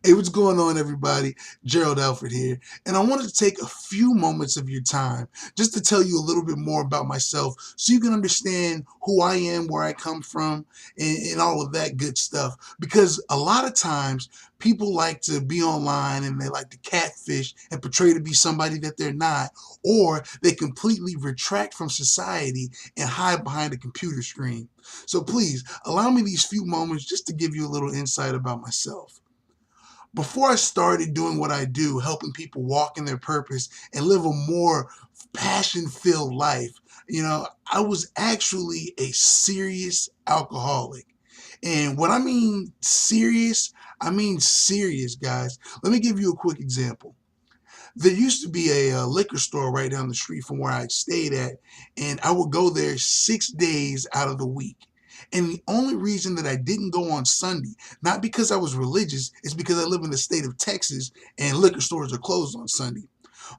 Hey, what's going on, everybody? Gerald Alfred here, and I wanted to take a few moments of your time just to tell you a little bit more about myself so you can understand who I am, where I come from, and all of that good stuff. Because a lot of times people like to be online and they like to catfish and portray to be somebody that they're not, or they completely retract from society and hide behind a computer screen. So please allow me these few moments just to give you a little insight about myself. Before I started doing what I do, helping people walk in their purpose and live a more passion-filled life, I was actually a serious alcoholic. And when I mean serious, guys. Let me give you a quick example. There used to be a liquor store right down the street from where I stayed at, and I would go there 6 days out of the week. And the only reason that I didn't go on Sunday, not because I was religious, is because I live in the state of Texas and liquor stores are closed on Sunday.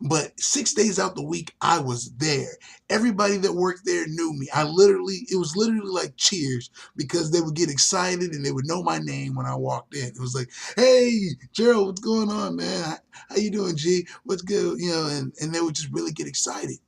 But 6 days out the week, I was there. Everybody that worked there knew me. It was literally like cheers because they would get excited and they would know my name when I walked in. It was like, hey, Gerald, what's going on, man? How you doing, G? What's good? And they would just really get excited.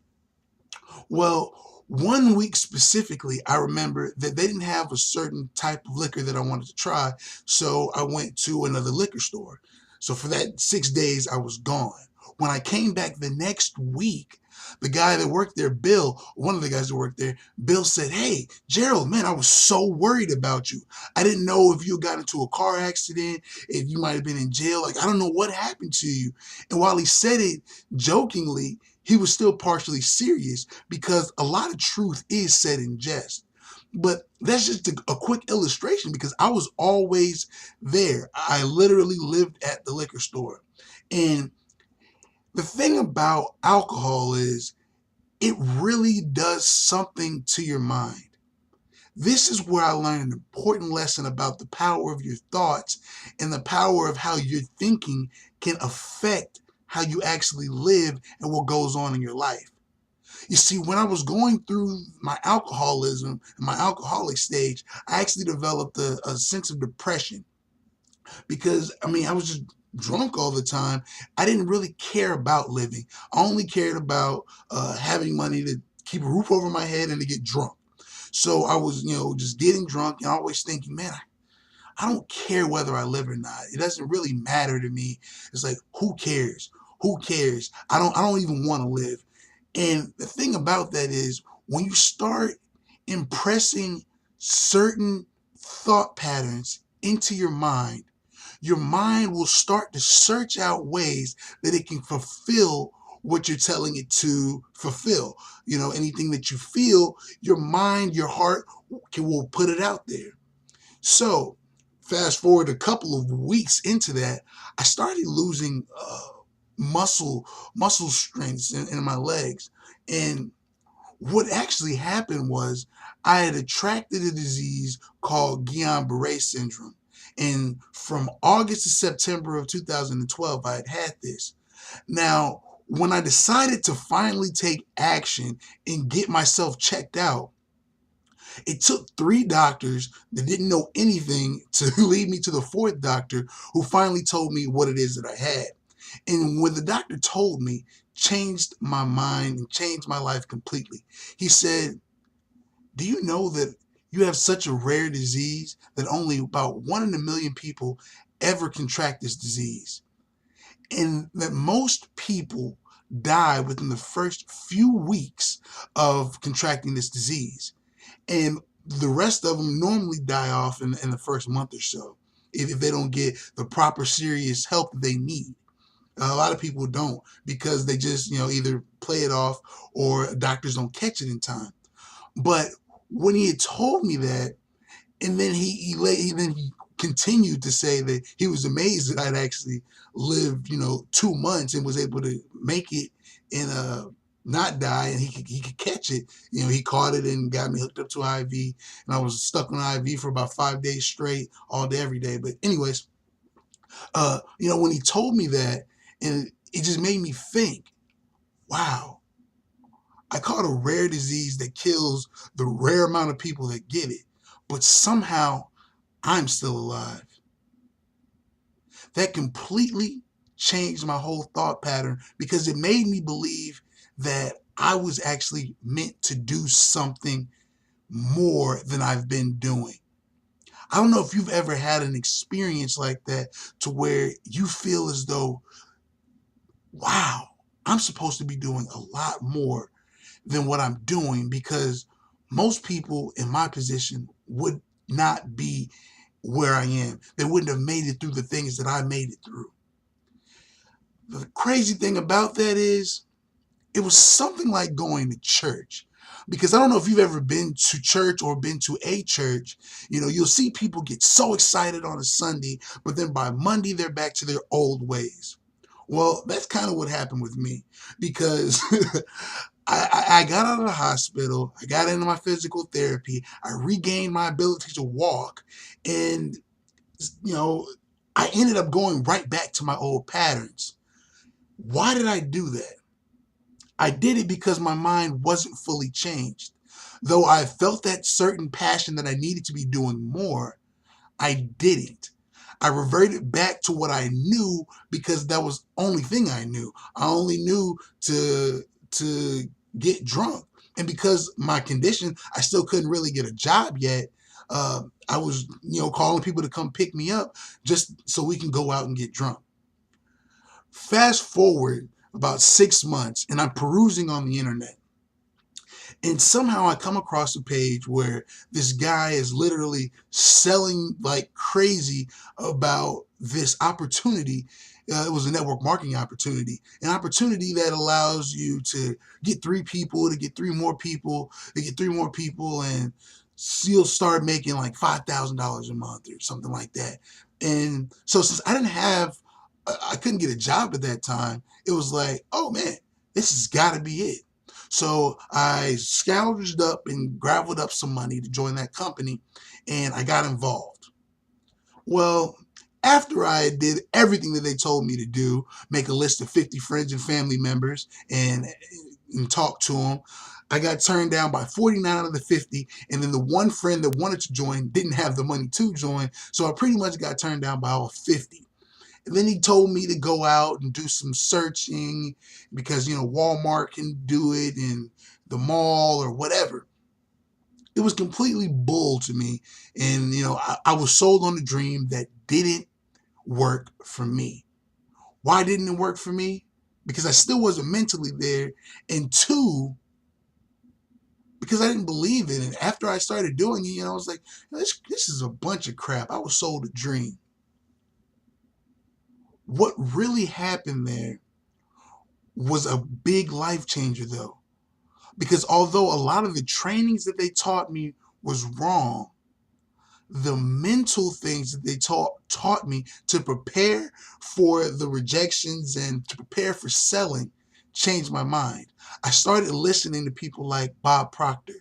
Well, one week specifically, I remember that they didn't have a certain type of liquor that I wanted to try. So I went to another liquor store. So for that 6 days, I was gone. When I came back the next week, the guy that worked there, Bill, one of the guys that worked there, Bill said, hey, Gerald, man, I was so worried about you. I didn't know if you got into a car accident, if you might have been in jail. Like, I don't know what happened to you. And while he said it jokingly, he was still partially serious because a lot of truth is said in jest. But that's just a quick illustration because I was always there. I literally lived at the liquor store. And the thing about alcohol is it really does something to your mind. This is where I learned an important lesson about the power of your thoughts and the power of how your thinking can affect how you actually live and what goes on in your life. You see, when I was going through my alcoholism and my alcoholic stage, I actually developed a sense of depression because, I was just drunk all the time. I didn't really care about living. I only cared about having money to keep a roof over my head and to get drunk. So I was, just getting drunk and always thinking, man, I don't care whether I live or not. It doesn't really matter to me. It's like, who cares? Who cares? I don't even want to live. And the thing about that is when you start impressing certain thought patterns into your mind will start to search out ways that it can fulfill what you're telling it to fulfill. Anything that you feel, your mind, your heart will put it out there. So, fast forward a couple of weeks into that, I started losing muscle muscle strength in my legs, and what actually happened was I had attracted a disease called Guillain-Barré syndrome, and from August to September of 2012, I had had this. Now, when I decided to finally take action and get myself checked out, it took three doctors that didn't know anything to lead me to the fourth doctor who finally told me what it is that I had. And when the doctor told me, changed my mind and changed my life completely. He said, do you know that you have such a rare disease that only about 1 in a million people ever contract this disease? And that most people die within the first few weeks of contracting this disease. And the rest of them normally die off in the first month or so if they don't get the proper serious help that they need. A lot of people don't because they just, either play it off or doctors don't catch it in time. But when he had told me that, and then he continued to say that he was amazed that I'd actually lived, 2 months and was able to make it in a not die, and he could catch it. He caught it and got me hooked up to an IV, and I was stuck on an IV for about 5 days straight, all day, every day. But anyways, when he told me that, and it just made me think, wow, I caught a rare disease that kills the rare amount of people that get it, but somehow I'm still alive. That completely changed my whole thought pattern because it made me believe that I was actually meant to do something more than I've been doing. I don't know if you've ever had an experience like that to where you feel as though, wow, I'm supposed to be doing a lot more than what I'm doing, because most people in my position would not be where I am. They wouldn't have made it through the things that I made it through. The crazy thing about that is it was something like going to church. Because I don't know if you've ever been to church or been to a church. You'll see people get so excited on a Sunday, but then by Monday they're back to their old ways. Well, that's kind of what happened with me, because I got out of the hospital, I got into my physical therapy, I regained my ability to walk, and you know, I ended up going right back to my old patterns. Why did I do that? I did it because my mind wasn't fully changed. Though I felt that certain passion that I needed to be doing more, I didn't. I reverted back to what I knew because that was the only thing I knew. I only knew to get drunk. And because my condition, I still couldn't really get a job yet. I was, calling people to come pick me up just so we can go out and get drunk. Fast forward about 6 months, and I'm perusing on the internet. And somehow I come across a page where this guy is literally selling like crazy about this opportunity. It was a network marketing opportunity, an opportunity that allows you to get three people, to get three more people, to get three more people, and you'll start making like $5,000 a month or something like that. And so since I couldn't get a job at that time, it was like, oh man, this has got to be it. So I scrounged up and graveled up some money to join that company, and I got involved. Well, after I did everything that they told me to do, make a list of 50 friends and family members and talk to them, I got turned down by 49 out of the 50, and then the one friend that wanted to join didn't have the money to join, so I pretty much got turned down by all 50. And then he told me to go out and do some searching because, Walmart can do it in the mall or whatever. It was completely bull to me. And, I was sold on a dream that didn't work for me. Why didn't it work for me? Because I still wasn't mentally there. And two, because I didn't believe it. And after I started doing it, I was like, this is a bunch of crap. I was sold a dream. What really happened there was a big life changer, though, because although a lot of the trainings that they taught me was wrong, the mental things that they taught me to prepare for the rejections and to prepare for selling changed my mind. I started listening to people like Bob Proctor,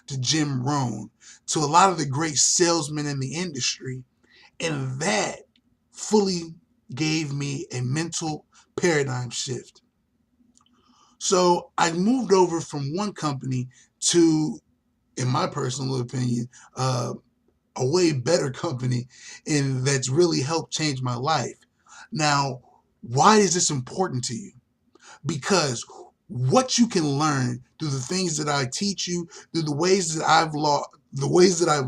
to Jim Rohn, to a lot of the great salesmen in the industry, and that fully gave me a mental paradigm shift. So I moved over from one company to, in my personal opinion, a way better company, and that's really helped change my life. Now, why is this important to you? Because what you can learn through the things that I teach you, through the ways that I've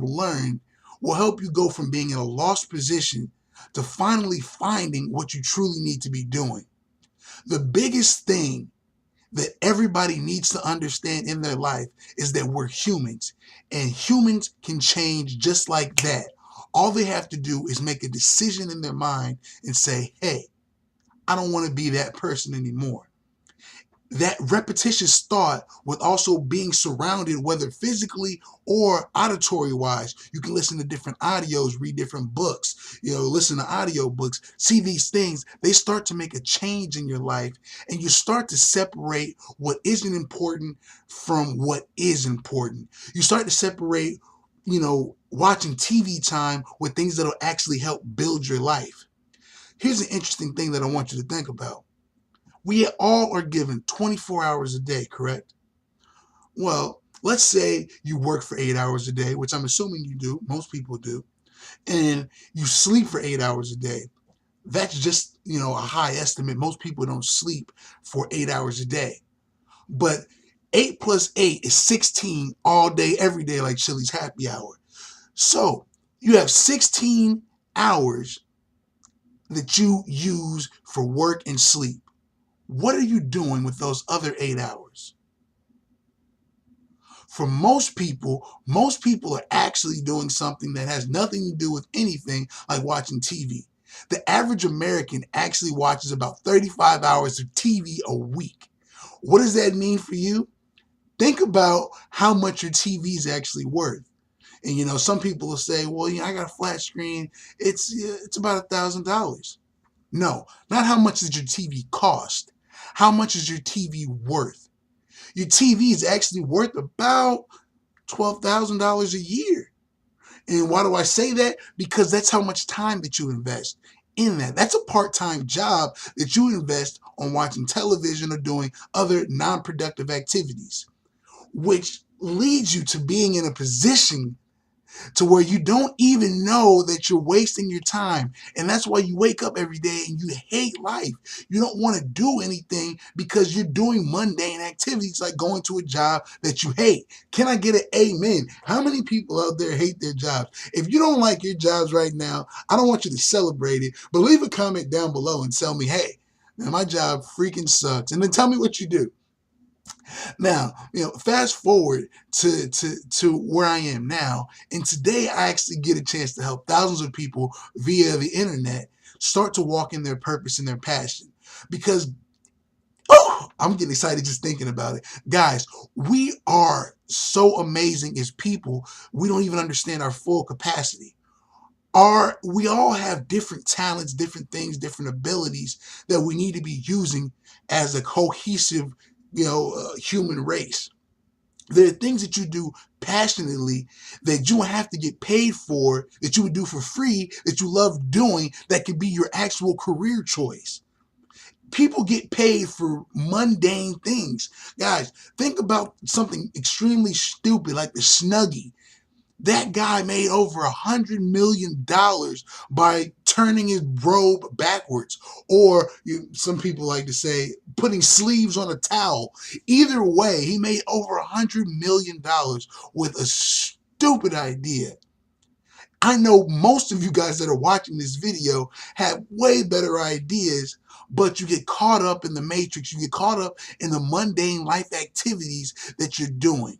learned, will help you go from being in a lost position to finally finding what you truly need to be doing. The biggest thing that everybody needs to understand in their life is that we're humans, and humans can change just like that. All they have to do is make a decision in their mind and say, hey, I don't want to be that person anymore. That repetitious thought with also being surrounded, whether physically or auditory wise. You can listen to different audios, read different books, listen to audio books, see these things. They start to make a change in your life, and you start to separate what isn't important from what is important. You start to separate, watching TV time with things that'll actually help build your life. Here's an interesting thing that I want you to think about. We all are given 24 hours a day, correct? Well, let's say you work for 8 hours a day, which I'm assuming you do, most people do, and you sleep for 8 hours a day. That's just, a high estimate. Most people don't sleep for 8 hours a day. But 8 plus 8 is 16 all day, every day, like Chili's happy hour. So you have 16 hours that you use for work and sleep. What are you doing with those other 8 hours? For most people are actually doing something that has nothing to do with anything like watching TV. The average American actually watches about 35 hours of TV a week. What does that mean for you? Think about how much your TV is actually worth. And some people will say, "Well, I got a flat screen. It's about $1,000." No, not how much does your TV cost. How much is your TV worth? Your TV is actually worth about $12,000 a year. And why do I say that? Because that's how much time that you invest in that. That's a part-time job that you invest on watching television or doing other non-productive activities, which leads you to being in a position to where you don't even know that you're wasting your time. And that's why you wake up every day and you hate life. You don't want to do anything because you're doing mundane activities like going to a job that you hate. Can I get an amen? How many people out there hate their jobs? If you don't like your jobs right now, I don't want you to celebrate it, but leave a comment down below and tell me, hey, man, my job freaking sucks. And then tell me what you do. Now, fast forward to where I am now, and today I actually get a chance to help thousands of people via the internet start to walk in their purpose and their passion. Because I'm getting excited just thinking about it. Guys, we are so amazing as people, we don't even understand our full capacity. We all have different talents, different things, different abilities that we need to be using as a cohesive, human race. There are things that you do passionately that you have to get paid for, that you would do for free, that you love doing, that could be your actual career choice. People get paid for mundane things. Guys, think about something extremely stupid like the Snuggie. That guy made over $100 million by turning his robe backwards, or some people like to say putting sleeves on a towel. Either way, he made over $100 million with a stupid idea. I know most of you guys that are watching this video have way better ideas, but you get caught up in the matrix. You get caught up in the mundane life activities that you're doing.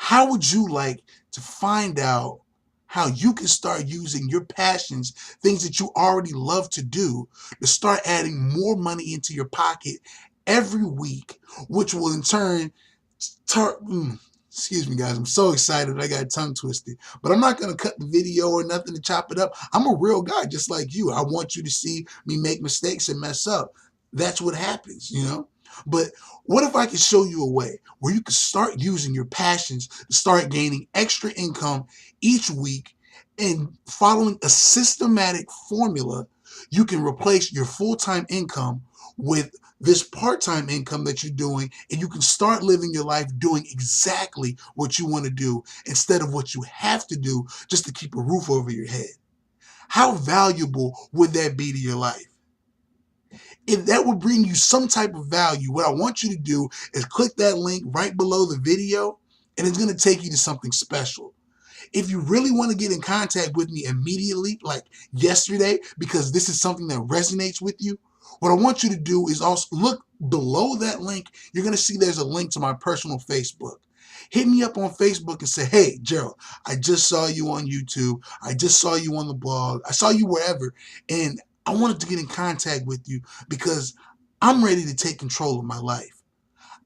How would you like to find out how you can start using your passions, things that you already love to do, to start adding more money into your pocket every week, which will in turn excuse me, guys. I'm so excited. I got tongue twisted. But I'm not going to cut the video or nothing to chop it up. I'm a real guy just like you. I want you to see me make mistakes and mess up. That's what happens. But what if I could show you a way where you could start using your passions to start gaining extra income each week, and following a systematic formula, you can replace your full-time income with this part-time income that you're doing, and you can start living your life doing exactly what you want to do instead of what you have to do just to keep a roof over your head. How valuable would that be to your life? If that would bring you some type of value, what I want you to do is click that link right below the video, and it's going to take you to something special. If you really want to get in contact with me immediately, like yesterday, because this is something that resonates with you, what I want you to do is also look below that link. You're going to see there's a link to my personal Facebook. Hit me up on Facebook and say, hey, Gerald, I just saw you on YouTube. I just saw you on the blog. I saw you wherever. And I wanted to get in contact with you because I'm ready to take control of my life.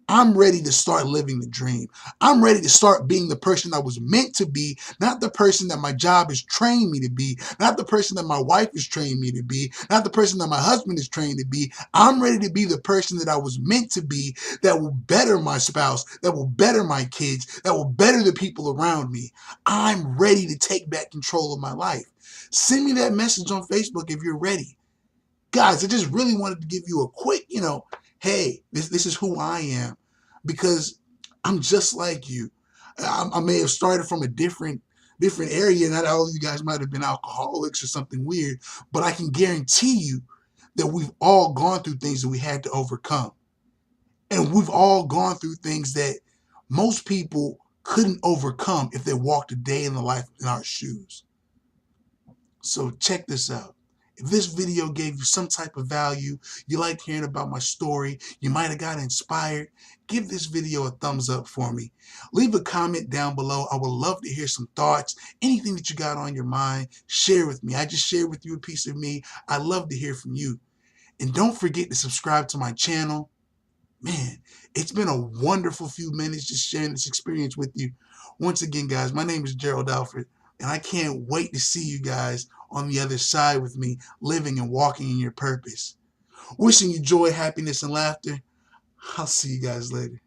I'm ready to start living the dream. I'm ready to start being the person I was meant to be, not the person that my job has trained me to be, not the person that my wife has trained me to be, not the person that my husband is trained to be. I'm ready to be the person that I was meant to be, that will better my spouse, that will better my kids, that will better the people around me. I'm ready to take back control of my life. Send me that message on Facebook if you're ready. Guys, I just really wanted to give you a quick, hey, this is who I am, because I'm just like you. I may have started from a different different area. Not all of you guys might have been alcoholics or something weird, but I can guarantee you that we've all gone through things that we had to overcome. And we've all gone through things that most people couldn't overcome if they walked a day in the life in our shoes. So check this out. If this video gave you some type of value, you liked hearing about my story, you might have got inspired, give this video a thumbs up for me. Leave a comment down below. I would love to hear some thoughts, anything that you got on your mind, share with me. I just shared with you a piece of me. I love to hear from you. And don't forget to subscribe to my channel. Man, it's been a wonderful few minutes just sharing this experience with you. Once again, guys, my name is Gerald Alfred, and I can't wait to see you guys on the other side with me, living and walking in your purpose. Wishing you joy, happiness, and laughter. I'll see you guys later.